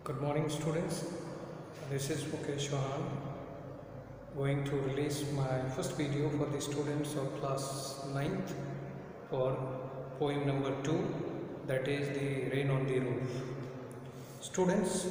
Good morning, students. This is Mukesh Chauhan, going to release my first video for the students of class 9th for poem number 2, that is The Rain on the Roof. Students,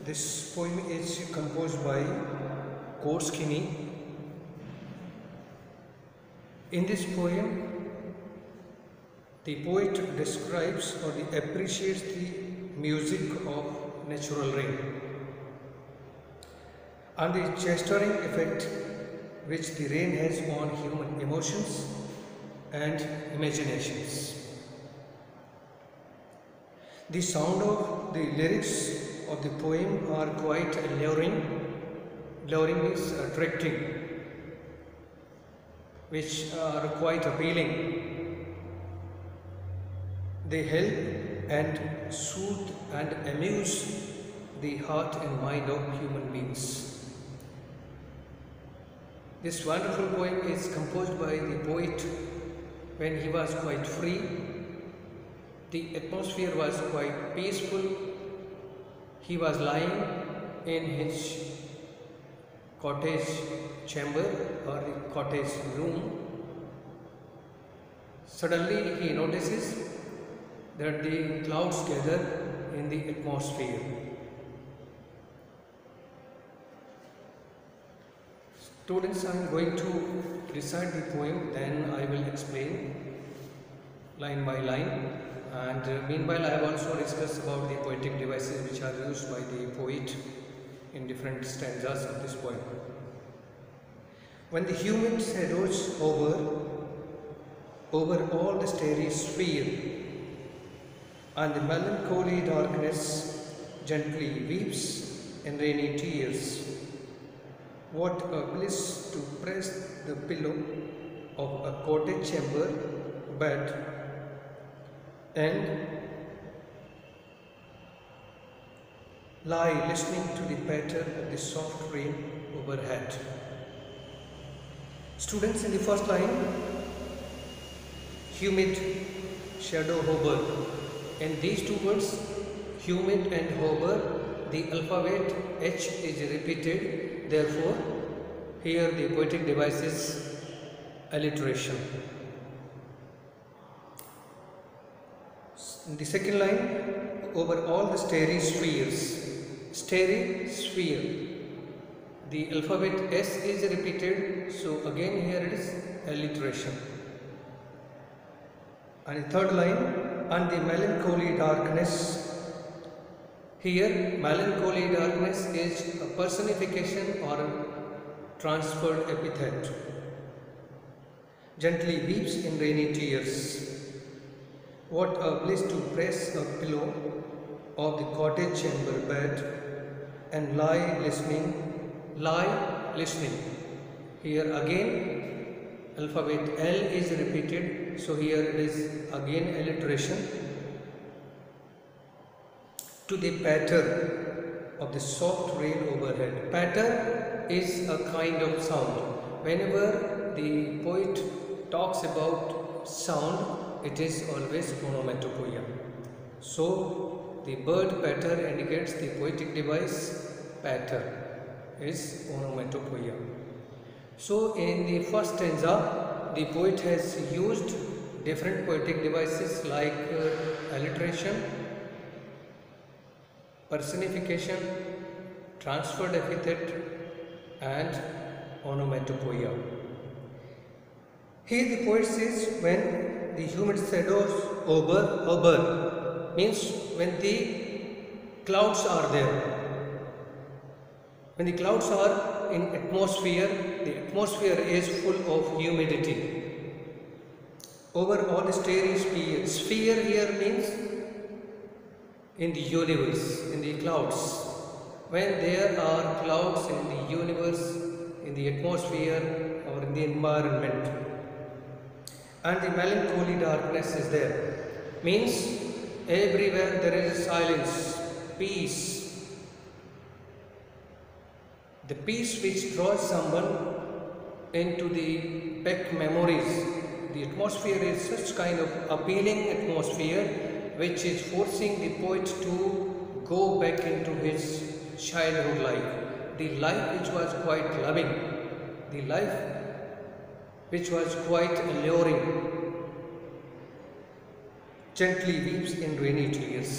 this poem is composed by Korsky. In this poem, the poet describes or appreciates the music of natural rain and the chastening effect which the rain has on human emotions and imaginations. The sound of the lyrics of the poem are quite alluring. Alluring means attracting, which are quite appealing. They help and soothe and amuse the heart and mind of human beings. This wonderful poem is composed by the poet when he was quite free. The atmosphere was quite peaceful. He was lying in his cottage chamber or the cottage room. Suddenly he notices that the clouds gather in the atmosphere. Students, I am going to recite the poem, then I will explain line by line, and meanwhile I have also discussed about the poetic devices which are used by the poet in different stanzas of this poem. When the humid shadows over all the starry sphere, and the melancholy darkness gently weeps in rainy tears. What a bliss to press the pillow of a cottage chamber bed and lie listening to the patter of the soft rain overhead. Students, in the first line, humid shadow hover. In these two words, humid and hover, the alphabet H is repeated. Therefore, here the poetic device is alliteration. In the second line, over all the starry spheres. Starry sphere. The alphabet S is repeated. So again here it is alliteration. And the third line, and the melancholy darkness. Here melancholy darkness is a personification or a transferred epithet. Gently weeps in rainy tears. What a bliss to press a pillow of the cottage chamber bed and lie listening. Lie listening. Here again alphabet L is repeated, so here it is again alliteration. To the patter of the soft rain overhead. Patter is a kind of sound. Whenever the poet talks about sound, it is always onomatopoeia. So the word patter indicates the poetic device. Patter is onomatopoeia. So in the first stanza, the poet has used different poetic devices like alliteration, personification, transferred epithet and onomatopoeia. Here the poet says, when the humid shadows over means when the clouds are there. When the clouds are in atmosphere, the atmosphere is full of humidity. Over all the starry sphere. Sphere here means in the universe, in the clouds. When there are clouds in the universe, in the atmosphere or in the environment, and the melancholy darkness is there, means everywhere there is silence, peace. The peace which draws someone into the back memories. The atmosphere is such kind of appealing atmosphere which is forcing the poet to go back into his childhood life, the life which was quite loving, the life which was quite alluring. Gently weeps in rainy tears.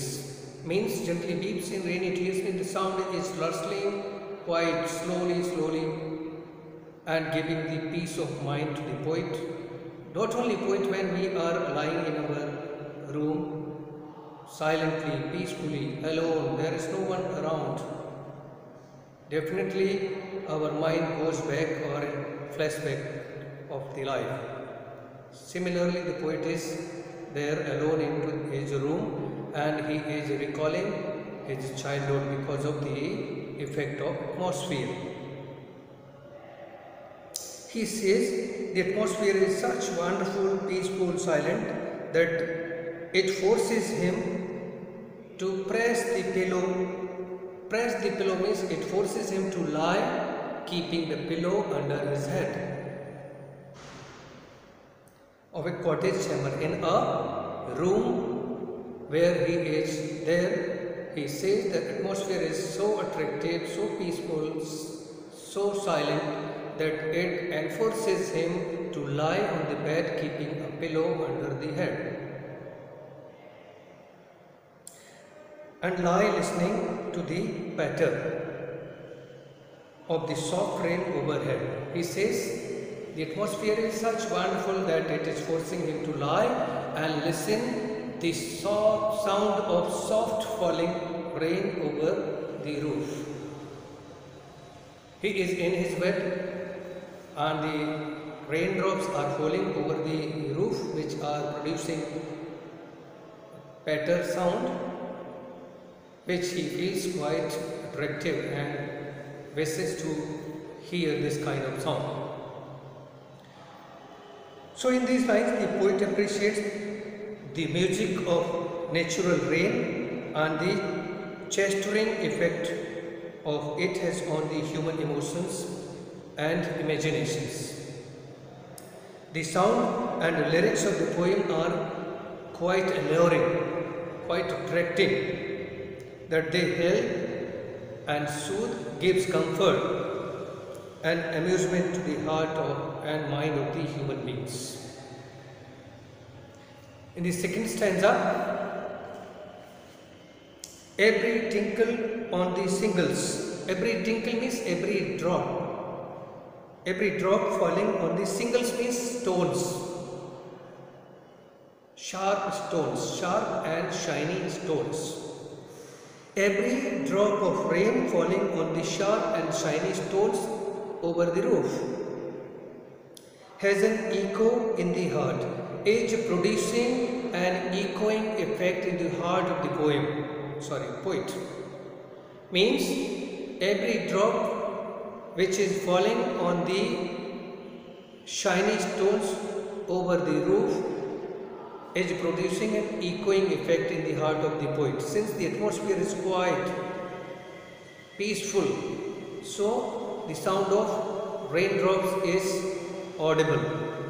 Means gently weeps in rainy tears means the sound is rustling quite slowly and giving the peace of mind to the poet. Not only poet, when we are lying in our room, silently, peacefully, alone, there is no one around. Definitely our mind goes back or flashback of the life. Similarly, the poet is there alone in his room and he is recalling his childhood because of the effect of atmosphere. He says the atmosphere is such wonderful, peaceful, silent that it forces him to press the pillow. Press the pillow means it forces him to lie, keeping the pillow under his head. Of a cottage chamber, in a room where he is there, he says the atmosphere is so attractive, so peaceful, so silent that it enforces him to lie on the bed keeping a pillow under the head and lie listening to the patter of the soft rain overhead. He says the atmosphere is such wonderful that it is forcing him to lie and listen the sound of soft falling rain over the roof. He is in his bed and the raindrops are falling over the roof, which are producing patter sound, which he feels quite attractive and wishes to hear this kind of sound. So in these lines, the poet appreciates the music of natural rain and the chastening effect of it has on the human emotions and imaginations. The sound and lyrics of the poem are quite alluring, quite attractive, that they help and soothe, gives comfort and amusement to the heart and mind of the human beings. In the second stanza, every tinkle on the singles. Every tinkle means every drop. Every drop falling on the singles means stones. Sharp stones, sharp and shiny stones. Every drop of rain falling on the sharp and shiny stones over the roof has an echo in the heart, each producing an echoing effect in the heart of the poet. Means every drop which is falling on the shiny stones over the roof is producing an echoing effect in the heart of the poet. Since the atmosphere is quite peaceful, so the sound of raindrops is audible.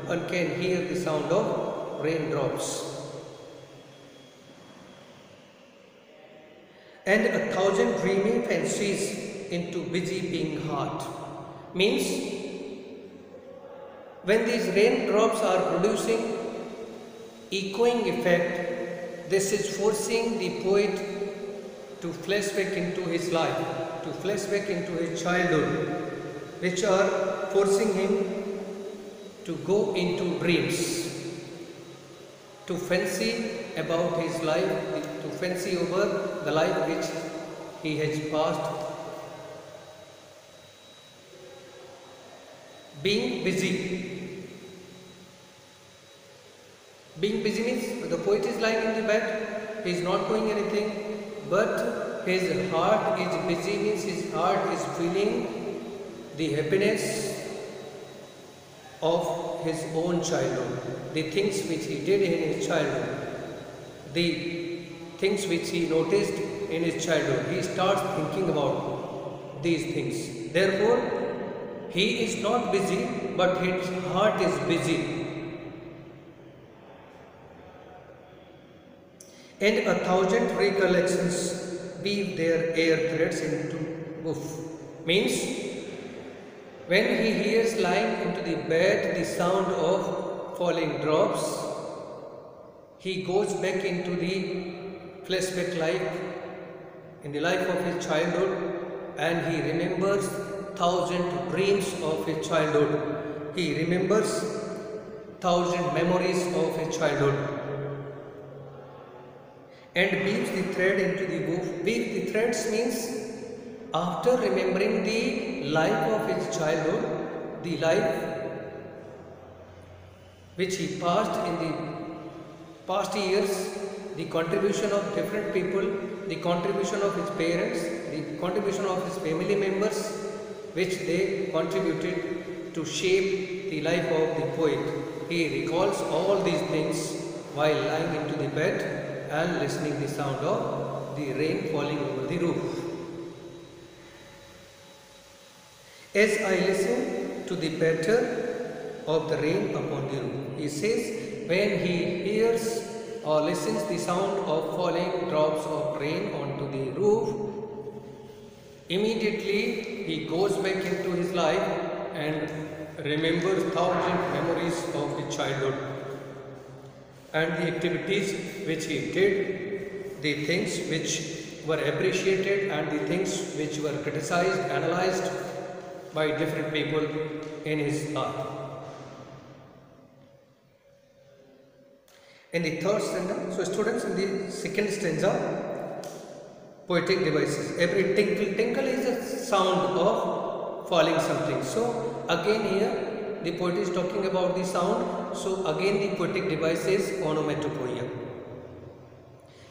One can hear the sound of raindrops. And 1,000 dreamy fancies into busy being heart. Means when these raindrops are producing echoing effect, this is forcing the poet to flash back into his life, to flash back into his childhood, which are forcing him to go into dreams, to fancy about his life, to fancy over the life which he has passed. Being busy. Being busy means the poet is lying in the bed, he is not doing anything, but his heart is busy, means his heart is feeling the happiness of his own childhood, the things which he did in his childhood, the things which he noticed in his childhood. He starts thinking about these things. Therefore, he is not busy, but his heart is busy. And 1,000 recollections weave weave their air threads into woof. Means when he hears lying into the bed the sound of falling drops, he goes back into the flashback life, in the life of his childhood, and he remembers 1,000 dreams of his childhood. He remembers 1,000 memories of his childhood and weaves the thread into the woof. Weave the threads means after remembering the life of his childhood, the life which he passed in the past years, the contribution of different people, the contribution of his parents, the contribution of his family members, which they contributed to shape the life of the poet. He recalls all these things while lying into the bed and listening the sound of the rain falling over the roof. As I listen to the patter of the rain upon the roof, he says, when he hears or listens the sound of falling drops of rain onto the roof, immediately he goes back into his life and remembers 1,000 memories of his childhood and the activities which he did, the things which were appreciated and the things which were criticized, analyzed by different people in his art. In the third stanza, so students, in the second stanza, poetic devices. Every tinkle tinkle is a sound of falling something. So again here the poet is talking about the sound. So again the poetic device is onomatopoeia.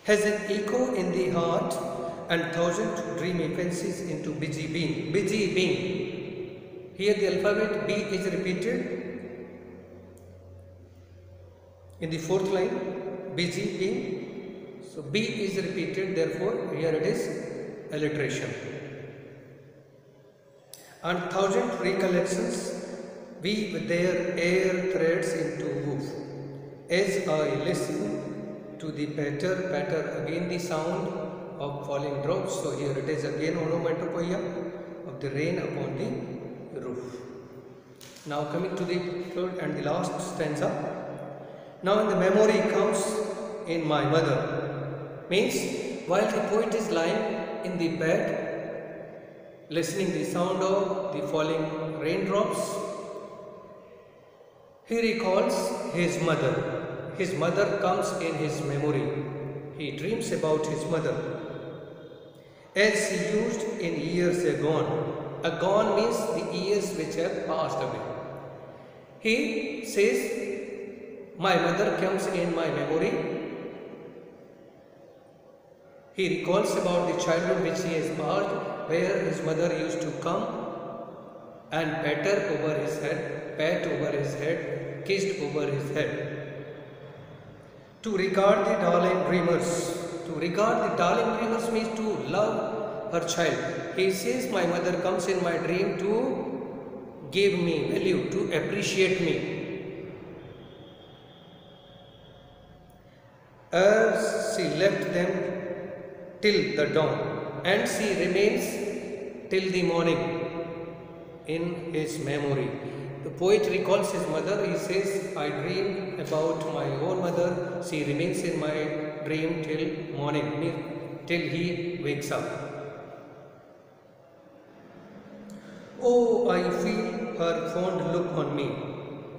Has an echo in the heart and 1,000 dreamy fancies into busy being. Busy being. Here the alphabet B is repeated. In the fourth line, busy being, so B is repeated, therefore here it is alliteration. And 1,000 recollections weave their air threads into woof. As I listen to the patter, again the sound of falling drops, so here it is again onomatopoeia of the rain upon the roof. Now coming to the third and the last stanza. Now in the memory comes in my mother, means while the poet is lying in the bed, listening the sound of the falling raindrops, he recalls his mother. His mother comes in his memory. He dreams about his mother. As he used in years agone. Agone means the years which have passed away. He says, my mother comes in my memory. He recalls about the childhood which he has passed, where his mother used to come and pat over his head, kissed over his head. To regard the darling dreamers. To regard the darling dreamers means to love her child. He says, my mother comes in my dream to give me value, to appreciate me. As she left them till the dawn, and she remains till the morning in his memory. The poet recalls his mother. He says, I dream about my own mother. She remains in my dream till morning, till he wakes up. Oh, I feel her fond look on me.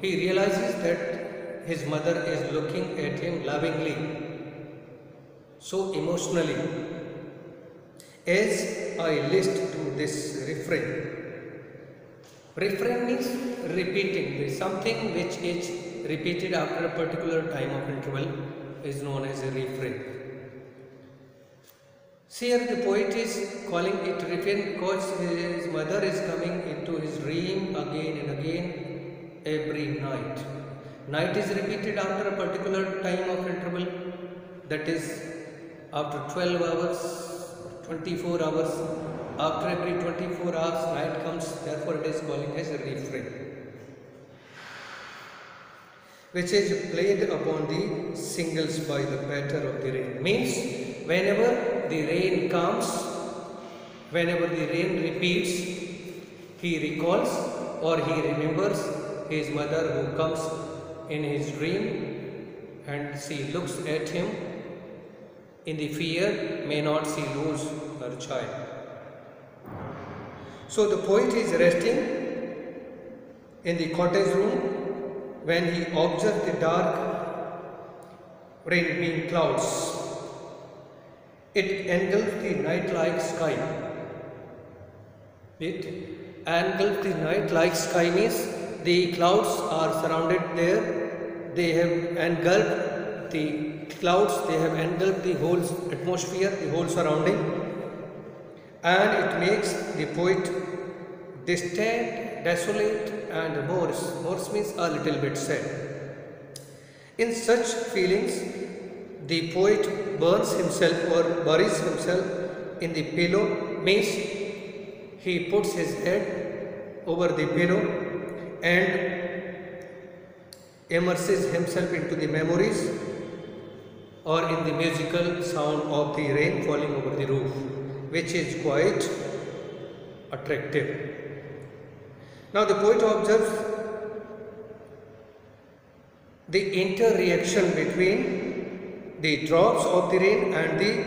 He realizes that his mother is looking at him lovingly, so emotionally. As I listen to this refrain. Refrain means repeating. Something which is repeated after a particular time of interval is known as a refrain. Here the poet is calling it refrain because his mother is coming into his dream again and again every night. Night is repeated after a particular time of interval, that is after 12 hours, 24 hours. After every 24 hours night comes, therefore it is calling as a refrain, which is played upon the singles by the patter of the rain. Means whenever the rain comes, Whenever the rain repeats, he recalls or he remembers his mother who comes in his dream, and she looks at him in the fear may not she lose her child. So the poet is resting in the cottage room when he observes the dark rain-beam clouds. It engulfs the night-like sky. It engulfs the night-like sky means the clouds are surrounded there. They have engulfed the clouds, they have engulfed the whole atmosphere, the whole surrounding, and it makes the poet distant, desolate and morose. Morose means a little bit sad. In such feelings, the poet burns himself or buries himself in the pillow, means he puts his head over the pillow and immerses himself into the memories or in the musical sound of the rain falling over the roof, which is quite attractive. Now the poet observes the interreaction between the drops of the rain and the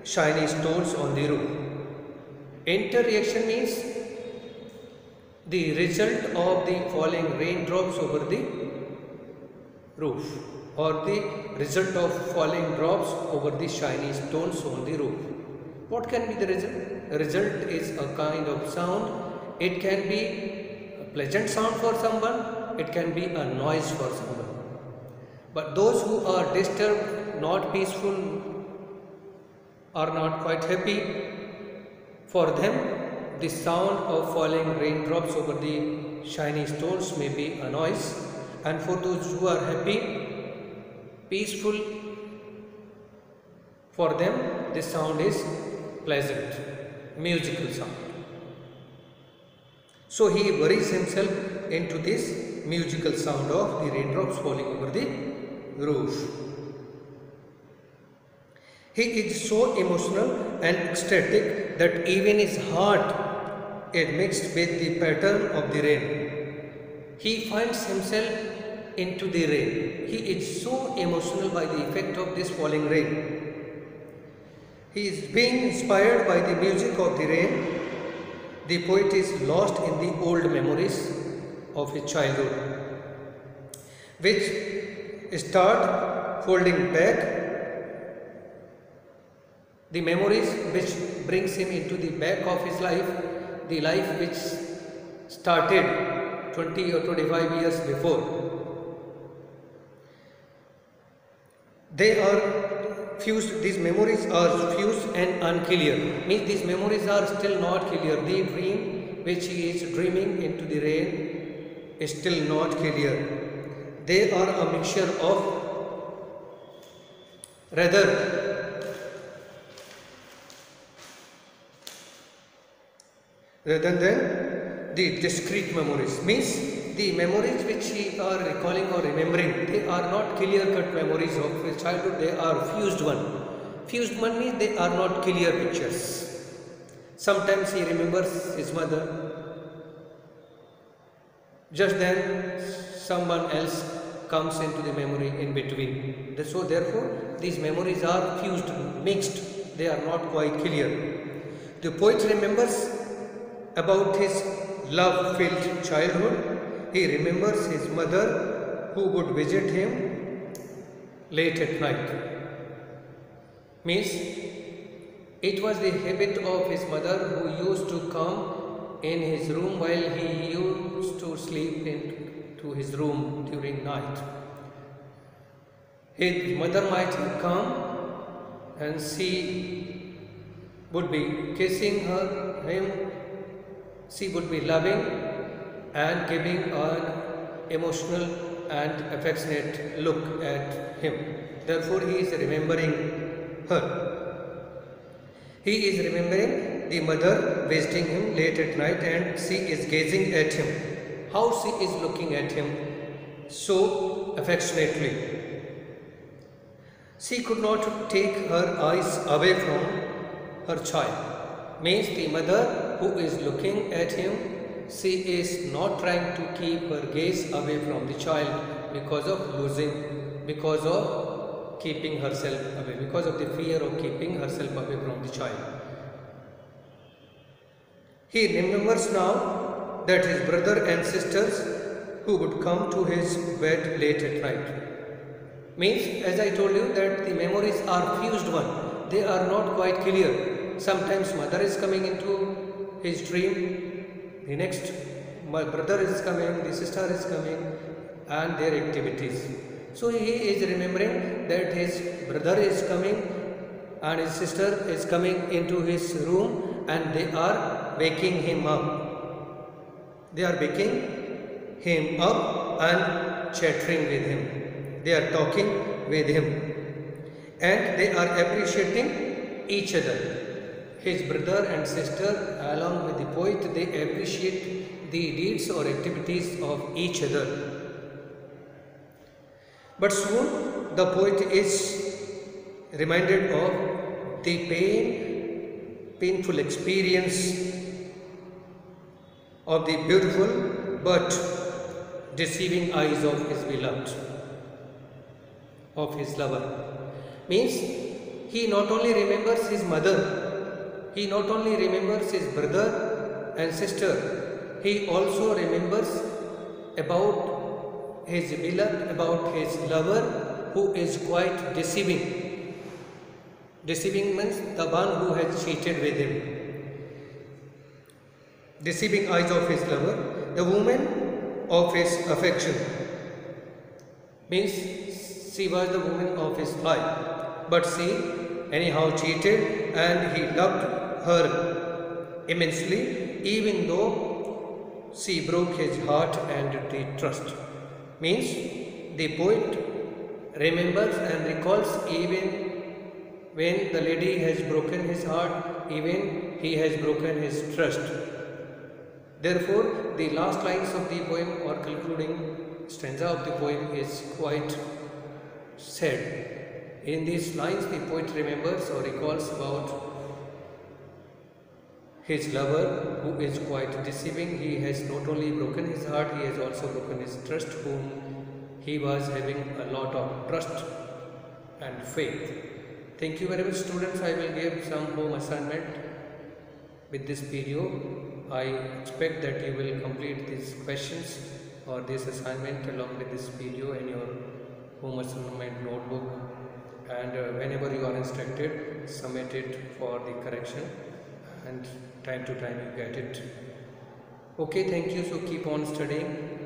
shiny stones on the roof. Interreaction means the result of the falling raindrops over the roof, or the result of falling drops over the shiny stones on the roof. What can be the result? The result is a kind of sound. It can be a pleasant sound for someone, it can be a noise for someone. But those who are disturbed, not peaceful, are not quite happy, for them the sound of falling raindrops over the shiny stones may be a noise, and for those who are happy, peaceful, for them this sound is pleasant, musical sound. So he buries himself into this musical sound of the raindrops falling over the roof. He is so emotional and ecstatic that even his heart is mixed with the pattern of the rain. He finds himself into the rain. He is so emotional by the effect of this falling rain. He is being inspired by the music of the rain. The poet is lost in the old memories of his childhood, which start folding back. The memories which brings him into the back of his life, the life which started 20 or 25 years before. They are fused, these memories are fused and unclear. Means these memories are still not clear. The dream which he is dreaming into the rain is still not clear. They are a mixture of rather than the discrete memories. Means the memories which he are recalling or remembering, they are not clear-cut memories of his childhood, they are fused one. Fused one means they are not clear pictures. Sometimes he remembers his mother, just then someone else comes into the memory in between. So therefore these memories are fused, mixed, they are not quite clear. The poet remembers about his love-filled childhood. He remembers his mother who would visit him late at night. Means it was the habit of his mother who used to come in his room while he used to sleep into his room during night. His mother might have come and she would be kissing him. She would be loving and giving an emotional and affectionate look at him. Therefore, he is remembering her. He is remembering the mother visiting him late at night, and she is gazing at him. How she is looking at him so affectionately. She could not take her eyes away from her child. means the mother who is looking at him, she is not trying to keep her gaze away from the child because of losing, because of keeping herself away, because of the fear of keeping herself away from the child. He remembers now that his brother and sisters who would come to his bed late at night. Means, as I told you, that the memories are fused one. They are not quite clear. Sometimes mother is coming into his dream, the next my brother is coming, the sister is coming, and their activities. So he is remembering that his brother is coming and his sister is coming into his room, and they are waking him up. They are waking him up and chattering with him. They are talking with him, and they are appreciating each other. His brother and sister, along with the poet, they appreciate the deeds or activities of each other. But soon the poet is reminded of the painful experience of the beautiful but deceiving eyes of his beloved, of his lover. Means, he not only remembers his mother, he not only remembers his brother and sister, he also remembers about his beloved, about his lover who is quite deceiving. Deceiving means the one who has cheated with him. Deceiving eyes of his lover, the woman of his affection. Means, she was the woman of his life, but she anyhow cheated, and he loved her immensely, even though she broke his heart and the trust. Means, the poet remembers and recalls even when the lady has broken his heart, even he has broken his trust. Therefore, the last lines of the poem or concluding stanza of the poem is quite sad. In these lines, the poet remembers or recalls about his lover who is quite deceiving. He has not only broken his heart, he has also broken his trust, whom he was having a lot of trust and faith. Thank you very much, students. I will give some home assignment with this video. I expect that you will complete these questions or this assignment along with this video in your home assignment notebook, and whenever you are instructed, submit it for the correction, and time to time you get it. Okay, thank you. So keep on studying.